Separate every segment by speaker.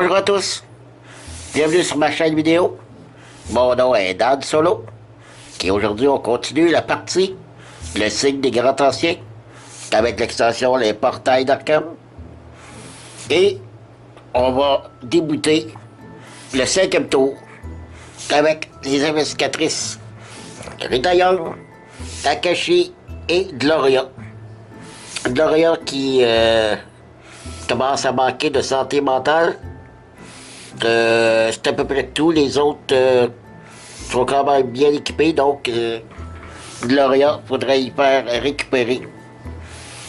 Speaker 1: Bonjour à tous, bienvenue sur ma chaîne vidéo. Mon nom est Dan Solo. Et aujourd'hui, on continue la partie Le signe des grands anciens avec l'extension Les portails d'Arkham. Et on va débuter le 5e tour avec les investigatrices Rita Young, Takashi et Gloria. Gloria qui commence à manquer de santé mentale. C'est à peu près tout. Les autres sont quand même bien équipés, donc Gloria, faudrait y faire récupérer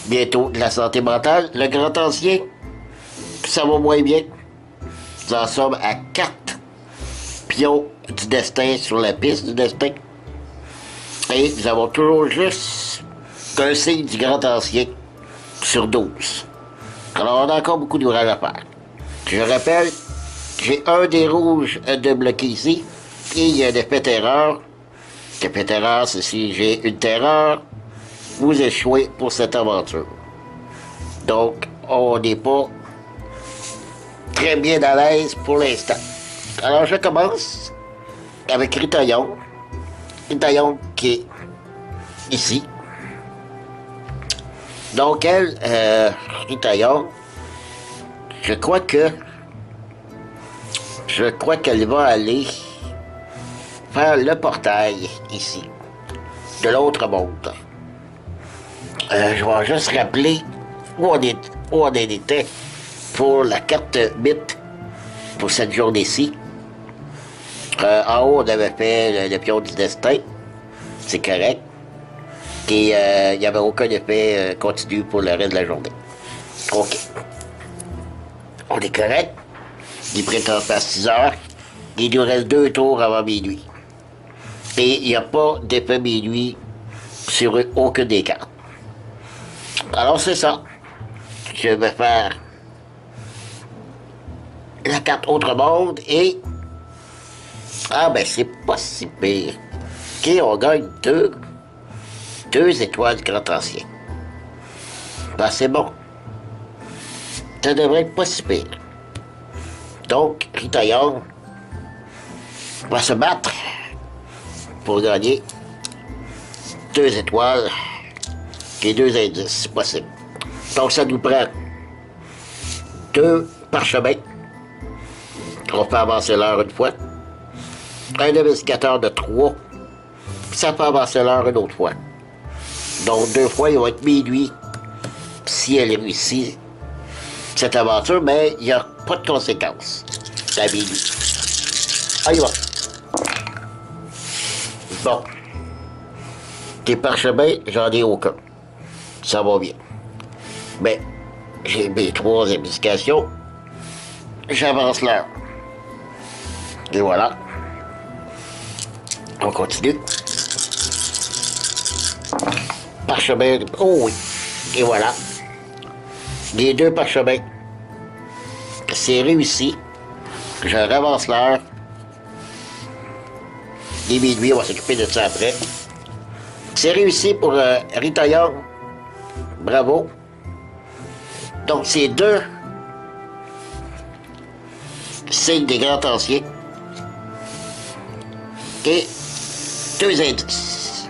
Speaker 1: bientôt de la santé mentale. Le grand ancien, ça va moins bien. Nous en sommes à 4 pions du destin sur la piste du destin. Et nous avons toujours juste un signe du grand ancien sur 12. Alors on a encore beaucoup d'ouvrages à faire. Je rappelle, j'ai un des rouges de bloquer ici. Et il y a un effet terreur. L'effet terreur, c'est si j'ai une terreur, vous échouez pour cette aventure. Donc, on n'est pas très bien à l'aise pour l'instant. Alors, je commence avec Rita Young. Rita Young qui est ici. Donc, elle, Rita Young, je crois qu'elle va aller faire le portail ici, de l'autre monde. Je vais juste rappeler où on en était pour la carte mythe pour cette journée-ci. En haut, on avait fait le pion du destin. C'est correct. Et il n'y avait aucun effet continu pour le reste de la journée. OK. On est correct. Il prétend faire 6 heures. Il nous reste 2 tours avant minuit. Et il n'y a pas d'effet minuit sur aucune des cartes. Alors c'est ça. Je vais faire la carte Autre Monde et... Ah ben c'est pas si pire. OK, on gagne 2 étoiles Grand Ancien. Ben c'est bon. Ça devrait être pas si pire. Donc, Rita Young va se battre pour gagner 2 étoiles et 2 indices, si possible. Donc, ça nous prend 2 parchemins. On fait avancer l'heure une fois. Un investigateur de 3. Ça fait avancer l'heure une autre fois. Donc, 2 fois, il va être minuit si elle réussit cette aventure, mais il n'y a pas de conséquences à minuit. Allez, va. Bon. Tes parchemins, j'en ai aucun. Ça va bien. Mais j'ai mes 3 indications. J'avance l'heure. Et voilà. On continue. Parchemin. Oh oui. Et voilà. Les 2 parchemins. C'est réussi. Je ravance l'heure. Et minuit, on va s'occuper de ça après. C'est réussi pour Rita Young. Bravo. Donc, c'est 2 signes des grands anciens. Et 2 indices.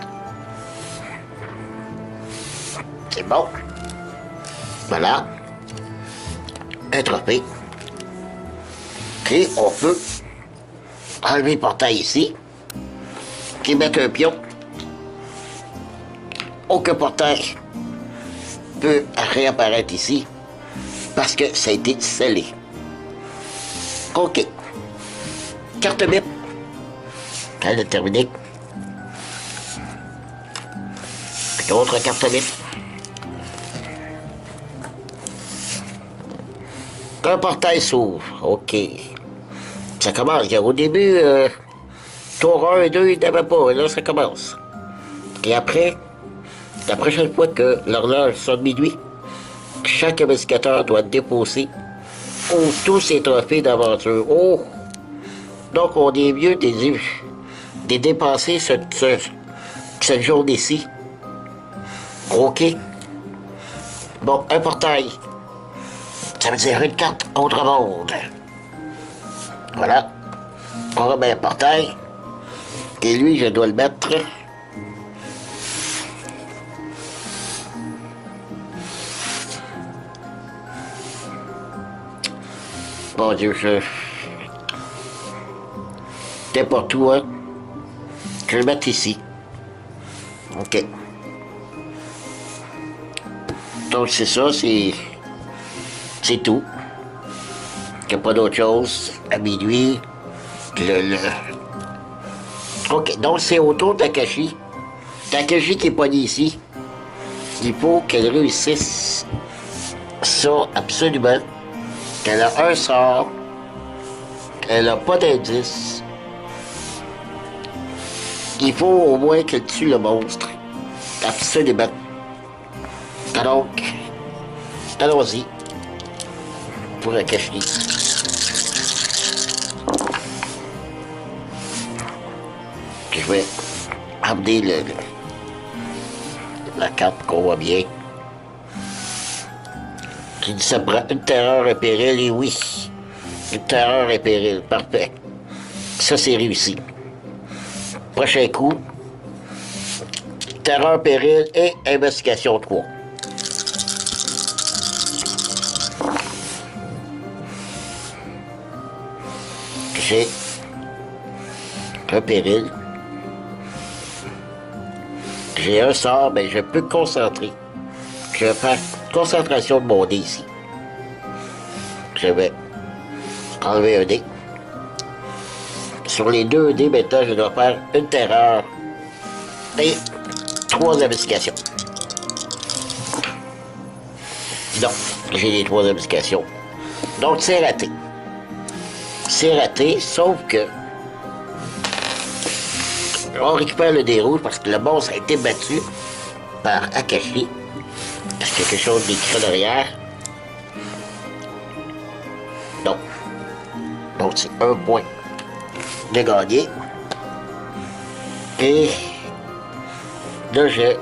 Speaker 1: C'est bon. Voilà. Un trophée. Et on peut enlever le portail ici. Et mettre un pion. Aucun portail peut réapparaître ici parce que ça a été scellé. OK. Carte bip. Elle est terminée. Autre carte bip. Un portail s'ouvre. OK. Ça commence. Au début, tour 1 et 2, il n'y avait pas. Là, ça commence. Et après, la prochaine fois que l'horloge sonne minuit, chaque investigateur doit déposer tous ses trophées d'aventure. Oh! Donc, on est mieux de dépenser cette journée-ci. OK. Bon, un portail. Ça veut dire une carte autre monde. Voilà. On remet un portail. Et lui, je dois le mettre. Mon Dieu, n'importe où, hein. Je vais le mettre ici. OK. Donc, c'est ça, c'est tout. Il n'y a pas d'autre chose à minuit. OK, donc c'est autour de Takashi. Takashi qui est poigné ici. Il faut qu'elle réussisse ça absolument. Qu'elle a un sort. Elle n'a pas d'indice. Il faut au moins qu'elle tue le monstre. Absolument. Donc, allons-y. Pour Takashi. Je vais amener la carte qu'on voit bien. Qui dit ça prend une terreur et péril, et oui. Une terreur et péril, parfait. Ça, c'est réussi. Prochain coup. Terreur, péril et investigation 3. J'ai un péril. J'ai un sort, mais je peux concentrer. Je vais faire concentration de mon dé ici. Je vais enlever un dé. Sur les 2 dés, maintenant, je dois faire une terreur et 3 investigations. Non, j'ai les 3 investigations. Donc, c'est raté. C'est raté, sauf que on récupère le dé rouge parce que le monstre a été battu par Akashi. Est-ce qu'il y a quelque chose d'écrit derrière? Non. Donc c'est un point de gagné. Et là, je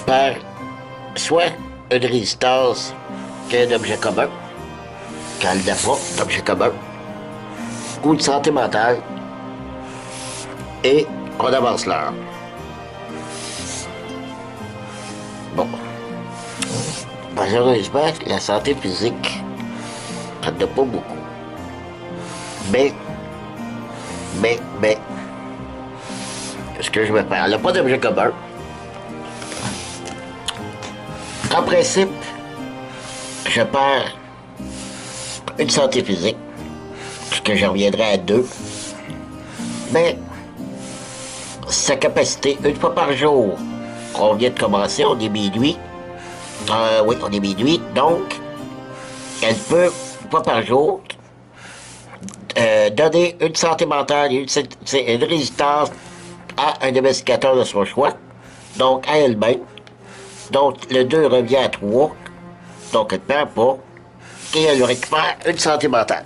Speaker 1: perds soit une résistance qu'un objet commun, quand elle n'a pas d'objet commun, ou de santé mentale, et on avance l'heure. Bon. Malheureusement, la santé physique, ça n'a pas beaucoup. Mais, ce que je vais faire, elle n'a pas d'objet commun. En principe, je perds une santé physique, ce que je reviendrai à 2. Mais, sa capacité, une fois par jour, on vient de commencer, on est minuit. Oui, on est minuit, donc, elle peut, une fois par jour, donner une santé mentale et une résistance à un investigateur de son choix, donc à elle-même. Donc, le 2 revient à 3, donc elle ne perd pas, et elle récupère une santé mentale.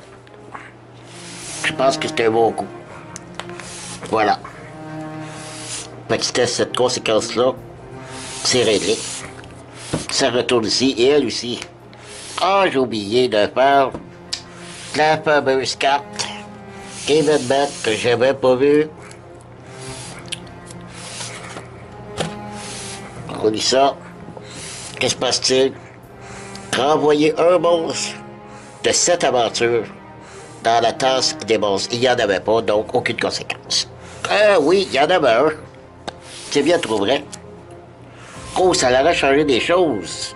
Speaker 1: Je pense que c'est un bon coup. Voilà. Petit test, cette conséquence-là, c'est réglé. Ça retourne ici, et elle aussi. Ah, j'ai oublié de faire la fameuse carte événement que j'avais pas vu. On dit ça. Qu'est-ce qui se passe-t-il? Renvoyer un monstre de cette aventure dans la tasse des monstres. Il n'y en avait pas, donc aucune conséquence. Ah oui, il y en avait un. C'est bien trop vrai. Oh, ça aurait changé des choses.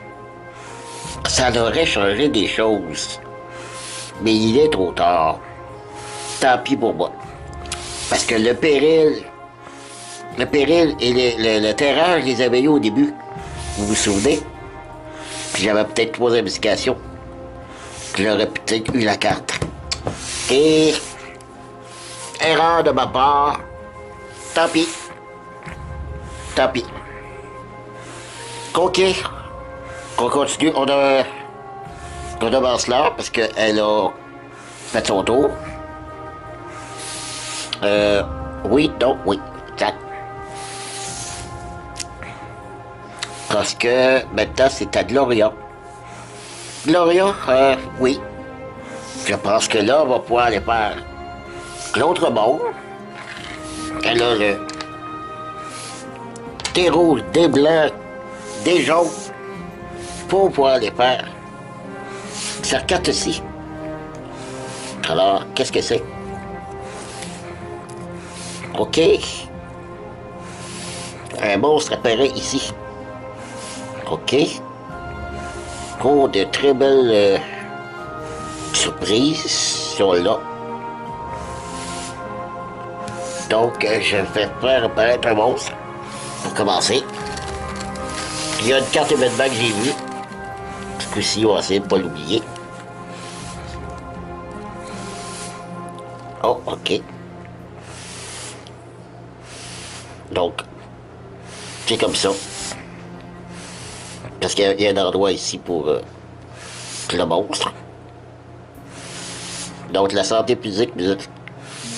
Speaker 1: Ça aurait changé des choses. Mais il est trop tard. Tant pis pour moi. Parce que le péril et le terreur, je les avais eu au début. Vous vous souvenez? Puis j'avais peut-être 3 investigations. J'aurais peut-être eu la carte. Et... erreur de ma part. Tant pis. Tant pis. OK. On continue. On avance là parce qu'elle a fait son tour. Oui, non, oui. Exact. Parce que maintenant, c'est à Gloria. Gloria, oui. Je pense que là, on va pouvoir aller faire l'autre monde. Elle a des rouges, des blancs, des jaunes, pour pouvoir aller faire cette carte-ci. Alors, qu'est-ce que c'est? OK. Un monstre apparaît ici. OK. Oh, de très belles surprises sont là. Donc, je vais faire apparaître un monstre. Pour commencer. Il y a une carte événement que j'ai vue. Ce coup-ci, on va essayer de ne pas l'oublier. Oh, OK. Donc, c'est comme ça. Parce qu'il y a un endroit ici pour le monstre. Donc, la santé physique,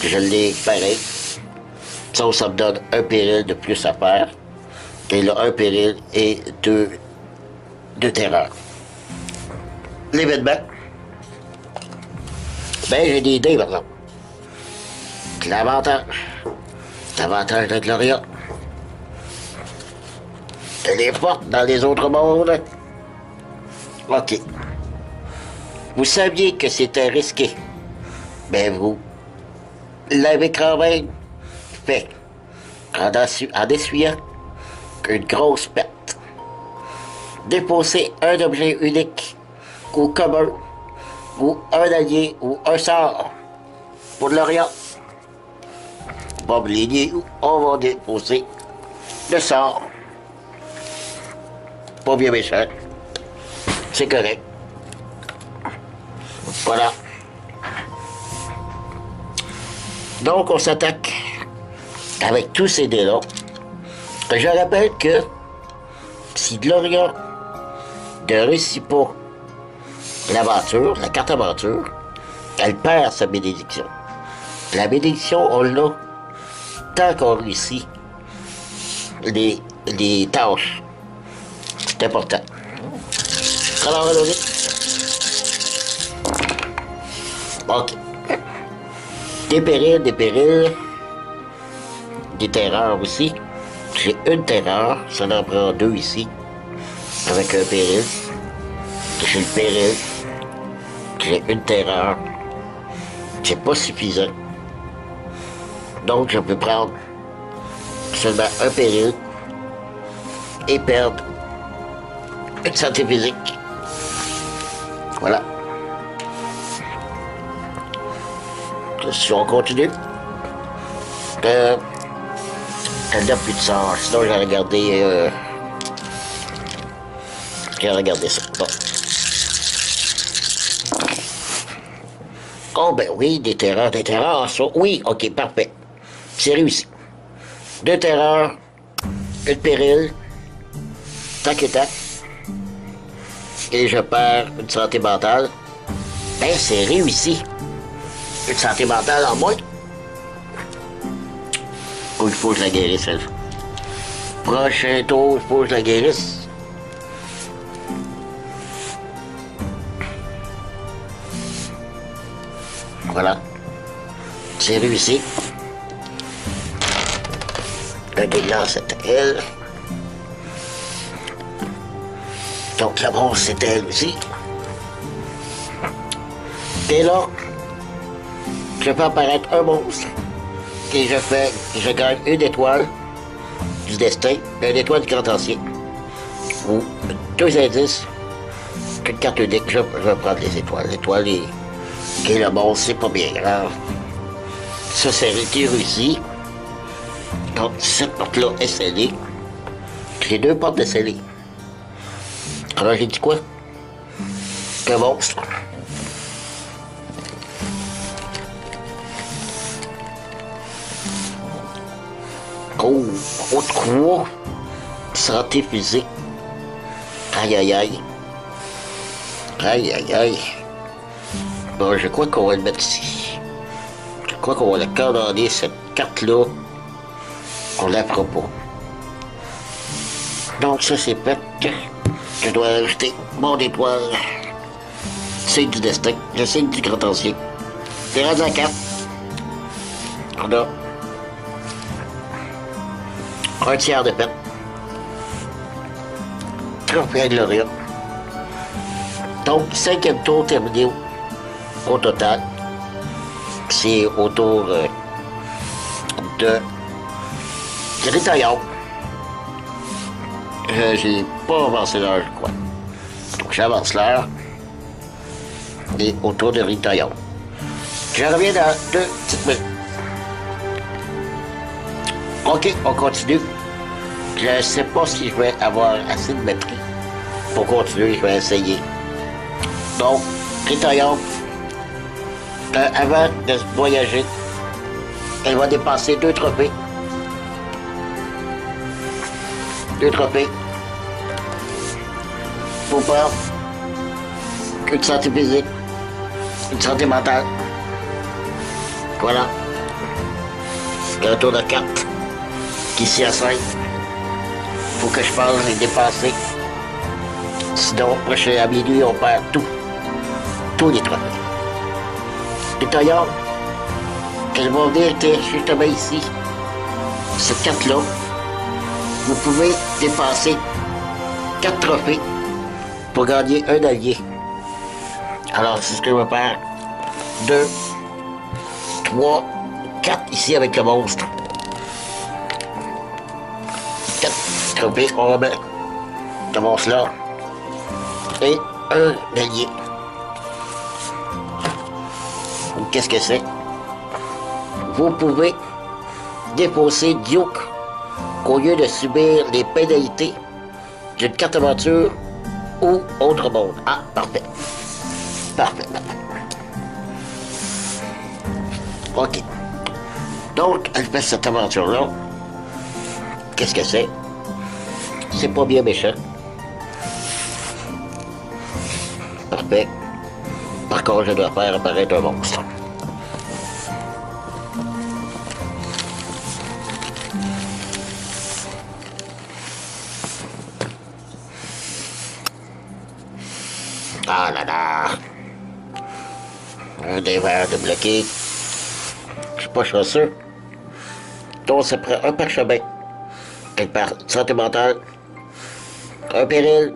Speaker 1: je l'ai pareil. Ça me donne un péril de plus à faire. Et là, un péril et deux terreurs. L'événement. Ben, j'ai des idées maintenant. L'avantage. L'avantage de Gloria. Elle est forte dans les autres mondes. OK. Vous saviez que c'était risqué. Ben, vous l'avez quand même fait en essuyant une grosse perte. Déposer un objet unique ou commun ou un allié ou un sort pour l'Orient. Bob Ligny, on va déposer le sort. Pas bien méchant. C'est correct. Voilà. Donc on s'attaque avec tous ces dés-là. Je rappelle que si Gloria ne réussit pas l'aventure, la carte aventure, elle perd sa bénédiction. La bénédiction, on l'a tant qu'on réussit les tâches. C'est important. Alors, allons-y. OK. Des périls, des terreurs aussi. J'ai une terreur, ça en prend deux ici, avec un péril. J'ai le péril, j'ai une terreur. C'est pas suffisant. Donc, je peux prendre seulement un péril et perdre une santé physique. Voilà. Si on continue, elle n'a plus de sort. Sinon, j'ai regardé ça. Bon. Oh, ben oui, des terreurs, ça. Oui, OK, parfait. C'est réussi. 2 terreurs, une péril, tac et tac. Et je perds une santé mentale. Ben, c'est réussi. Une santé mentale en moins. Oh, il faut que je la guérisse, elle. Prochain tour, il faut que je la guérisse. Voilà. C'est réussi. Un dégât, c'était elle. Donc la bronze, c'était elle aussi. Et là, je fais apparaître un monstre. Et je gagne une étoile du destin, une étoile du grand ancien. Ou 2 indices, une carte unique. Je vais prendre les étoiles. L'étoile est le monstre, c'est pas bien grave. Ça, c'est été réussi. Donc, cette porte-là est scellée. J'ai 2 portes de scellées. Alors, j'ai dit quoi? Un monstre. Oh, 3. Santé physique. Aïe, aïe, aïe. Aïe, aïe, aïe. Bon, je crois qu'on va le mettre ici. Je crois qu'on va la condamner, cette carte-là. On la fera pas. Donc, ça, c'est fait. Je dois ajouter mon étoile signe du destin, le signe du grand ancien. C'est rendu à 4. On a un tiers de peine. Trophée Gloria. Donc, 5e tour terminé au total. C'est au tour de Ritaillon. J'ai pas avancé l'heure, je crois. Donc, j'avance l'heure. Et au tour de Ritaillon. Je reviens dans 2 petites minutes. OK, on continue. Je ne sais pas si je vais avoir assez de batterie pour continuer, je vais essayer. Donc, Ritaillon, avant de voyager, elle va dépasser 2 trophées. 2 trophées. Faut pas une santé physique, une santé mentale. Voilà. Un tour de carte qui s'y assène. Faut que je pense les dépasser. Sinon, prochain à minuit, on perd tout. Tous les trophées. Et d'ailleurs, elles vont venir justement ici. Cette carte-là, vous pouvez dépasser 4 trophées pour gagner un allié. Alors, c'est ce que je vais faire. 2, 3, 4 ici avec le monstre. 4 trophées, on remet le monstre là. Et un allié. Qu'est-ce que c'est? Vous pouvez défausser Duke au lieu de subir les pénalités d'une carte aventure ou autre monde. Ah, parfait. Parfait. OK. Donc, elle fait cette aventure-là. Qu'est-ce que c'est? C'est pas bien méchant. Parfait. Par contre, je dois faire apparaître un monstre. Ah là là! Un des verres de bloqué. Je suis pas chanceux. Donc, ça prend un parchemin. Une santé mentale. Un péril.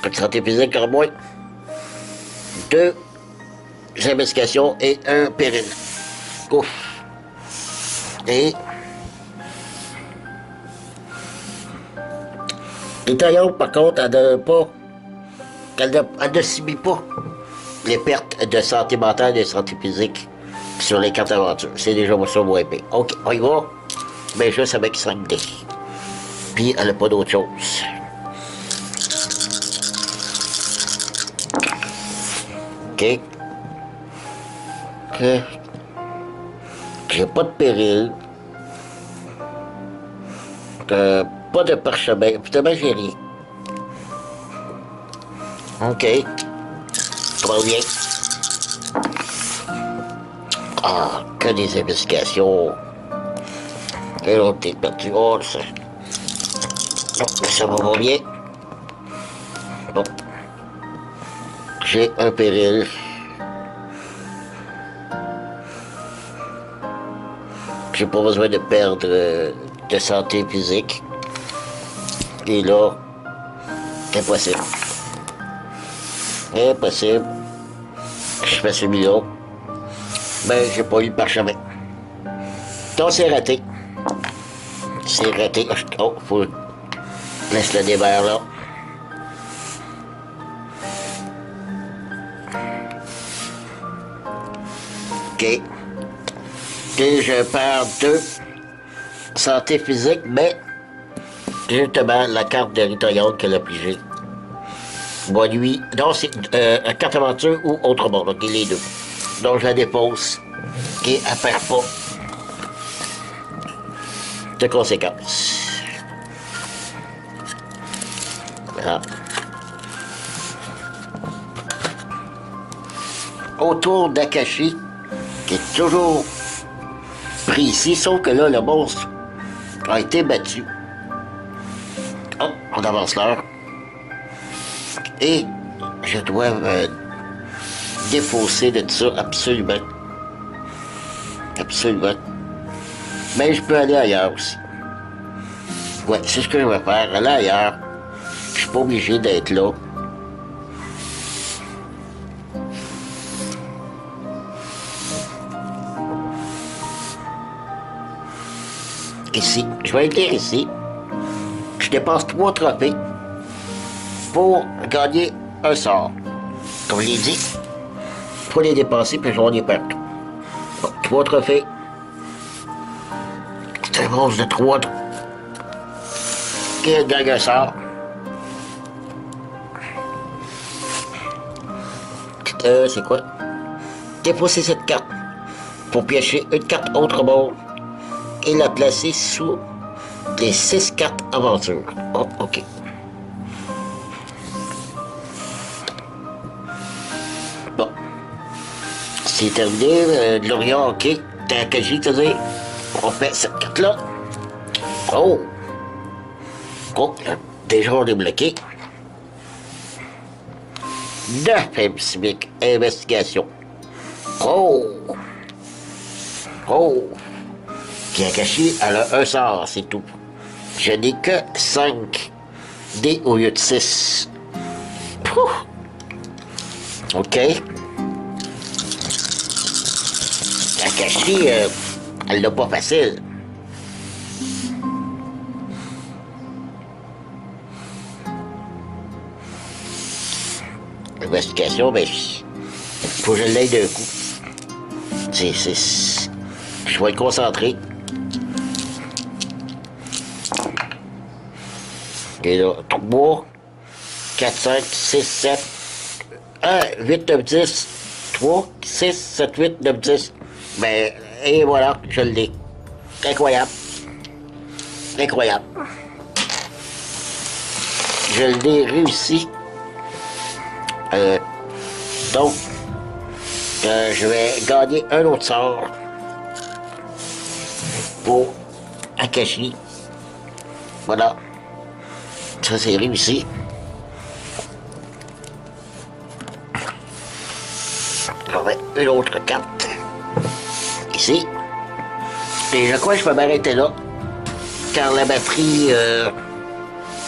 Speaker 1: Une santé physique en moins. 2 investigations et un péril. Ouf. Et l'Italie, par contre, elle ne subit pas les pertes de santé mentale et de santé physique sur les cartes aventures. C'est déjà sur moins épais. OK, on y va. Mais juste avec 5 dés. Puis elle n'a pas d'autre chose. OK. OK. J'ai pas de péril. Pas de parchemin. Évidemment, j'ai rien. OK. Trop bien. Ah, que des investigations. Et l'autre est perdu. Oh, ça. Non, ça va bien. Bon. J'ai un péril. J'ai pas besoin de perdre de santé physique. Et là, impossible. Impossible. Je fais celui-là. Ben, j'ai pas eu le parchemin. Donc, c'est raté. C'est raté. Oh, faut... Laisse le dévers là. OK. Et je perds 2 santé physique, mais justement, la carte de Ritoyone qu'elle a pigée. Bon, lui, non, c'est carte aventure ou autre monde, OK, les 2. Donc, je la dépose et elle perd pas de conséquences. Voilà. Autour d'Akashi, qui est toujours pris ici, sauf que là, le monstre a été battu. Oh, on avance l'heure. Et je dois défausser de ça, absolument. Absolument. Mais je peux aller ailleurs aussi. Ouais, c'est ce que je vais faire, aller ailleurs. Je suis pas obligé d'être là. Ici, je vais être ici. Je dépasse 3 trophées pour gagner un sort. Comme je l'ai dit, faut les dépasser puis j'en ai partout. Bon, 3 trophées. C'est un monstre de 3. Qui gagne un sort. C'est quoi? Déposer cette carte pour piocher une carte autre monde et la placer sous les 6 cartes aventure. Oh, ok. Bon. C'est terminé. Lorient, ok. Takashi, tu sais. On fait cette carte-là. Oh! Oh, déjà on est bloqué. 9 civique investigation. Oh! Oh! Takashi, elle a un sort, c'est tout. Je n'ai que 5 dés au lieu de 6. Pouf. OK. Takashi, elle l'a pas facile. Investigation, ben, faut que je l'aille d'un coup. Je vais être concentré. Et là, 3, 4, 5, 6, 7, 1, 8, 9, 10, 3, 6, 7, 8, 9, 10. Ben, et voilà, je l'ai. Incroyable. Incroyable. Je l'ai réussi. Donc, je vais gagner un autre sort pour Akashi. Voilà. Ça, c'est réussi. Je vais mettre une autre carte. Ici. Et je crois que je peux m'arrêter là. Car la batterie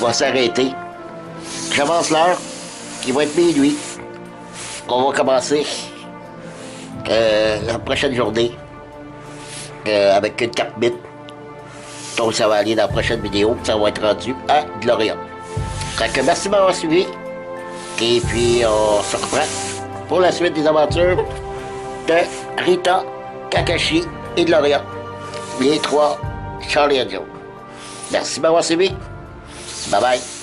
Speaker 1: va s'arrêter. J'avance l'heure. Il va être minuit. On va commencer la prochaine journée avec une carte bit. Donc ça va aller dans la prochaine vidéo. Ça va être rendu à Gloria. Donc merci de m'avoir suivi. Et puis on se reprend pour la suite des aventures de Rita, Kakashi et Gloria. Les 3 Charlie et Joe. Merci de m'avoir suivi. Bye bye.